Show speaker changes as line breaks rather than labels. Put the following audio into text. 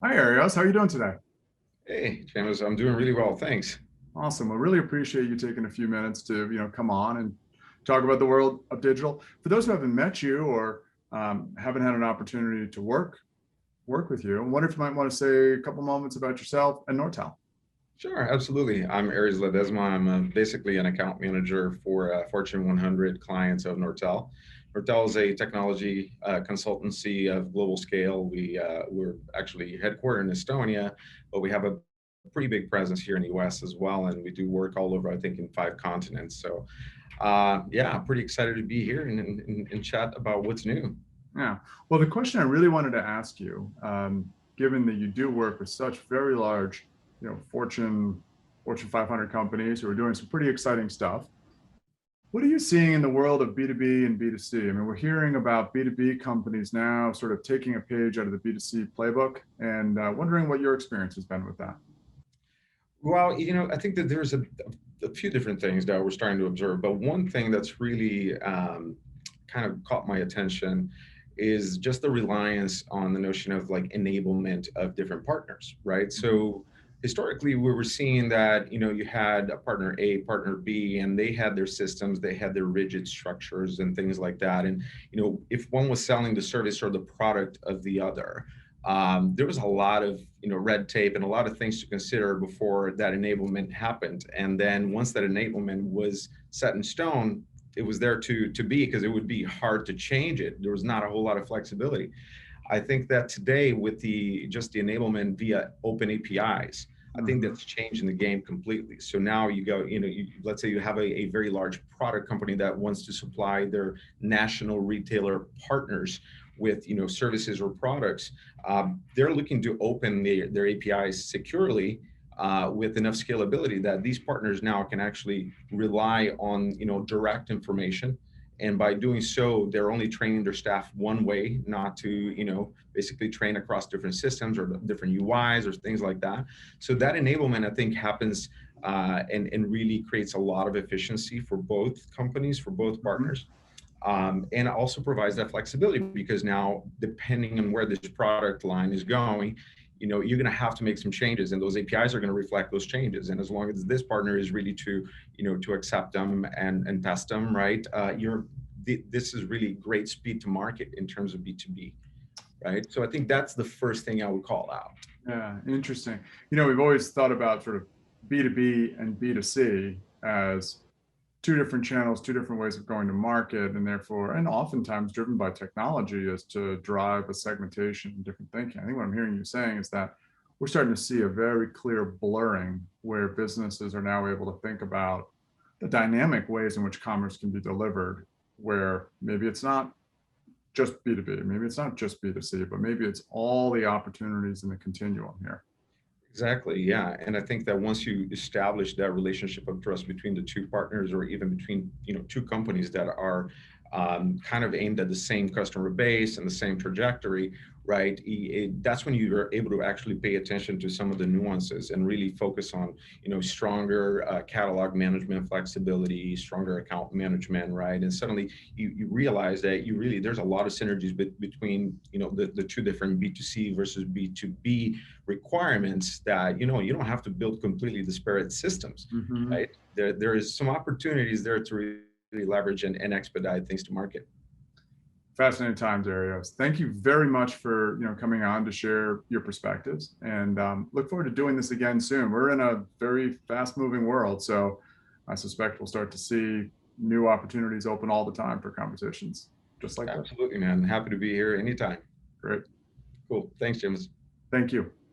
Hi, Arios. How are you doing today?
Hey, James, I'm doing really well, thanks.
Awesome. I really appreciate you taking a few minutes to, come on and talk about the world of digital. For those who haven't met you or haven't had an opportunity to work with you, I wonder if you might want to say a couple moments about yourself and Nortal.
Sure, absolutely. I'm Areos Ledesma. I'm basically an account manager for Fortune 100 clients of Nortal. Nortal is a technology consultancy of global scale. We're actually headquartered in Estonia, but we have a pretty big presence here in the US as well, and we do work all over, I think, in 5 continents. So, yeah, I'm pretty excited to be here and chat about what's new.
Yeah. Well, the question I really wanted to ask you, given that you do work with such very large, Fortune 500 companies who are doing some pretty exciting stuff. What are you seeing in the world of B2B and B2C? I mean, we're hearing about B2B companies now sort of taking a page out of the B2C playbook and wondering what your experience has been with that.
Well, I think that there's a few different things that we're starting to observe, but one thing that's really kind of caught my attention is just the reliance on the notion of like enablement of different partners, right?
Mhm.
So historically, we were seeing that, you had a partner A, partner B, and they had their systems, they had their rigid structures and things like that. And, if one was selling the service or the product of the other, there was a lot of red tape and a lot of things to consider before that enablement happened. And then once that enablement was set in stone, it was there to be because it would be hard to change it. There was not a whole lot of flexibility. I think that today with the just the enablement via open APIs, I think
Mhm.
that's changing the game completely. So now you go, let's say you have a very large product company that wants to supply their national retailer partners with services or products. They're looking to open their APIs securely with enough scalability that these partners now can actually rely on direct information, and by doing so they're only training their staff one way, not to basically train across different systems or different UIs or things like that. So that enablement, I think, happens and really creates a lot of efficiency for both companies, for both
Mhm.
partners, and it also provides that flexibility because now, depending on where this product line is going, you're going to have to make some changes, and those APIs are going to reflect those changes. And as long as this partner is really to accept them and test them, right? This is really great speed to market in terms of B2B, right? So I think that's the first thing I would call out.
Yeah, interesting. We've always thought about sort of B2B and B2C as two different channels, two different ways of going to market, and therefore, and oftentimes driven by technology as to drive a segmentation and different thinking. I think what I'm hearing you saying is that we're starting to see a very clear blurring where businesses are now able to think about the dynamic ways in which commerce can be delivered, where maybe it's not just B2B, maybe it's not just B2C, but maybe it's all the opportunities in the continuum here.
Exactly. Yeah. And I think that once you establish that relationship of trust between the two partners, or even between, two companies that are kind of aimed at the same customer base and the same trajectory, right? That's when you are able to actually pay attention to some of the nuances and really focus on, stronger catalog management flexibility, stronger account management, right? And suddenly you realize that there's a lot of synergies between, the two different B2C versus B2B requirements, that you don't have to build completely disparate systems,
Mhm.
right? There is some opportunities there to really leverage and expedite things to market.
Fascinating times, Arios. Thank you very much for coming on to share your perspectives, and look forward to doing this again soon. We're in a very fast-moving world, so I suspect we'll start to see new opportunities open all the time for conversations just like this.
Absolutely, man. Happy to be here anytime.
Great.
Cool. Thanks, James.
Thank you.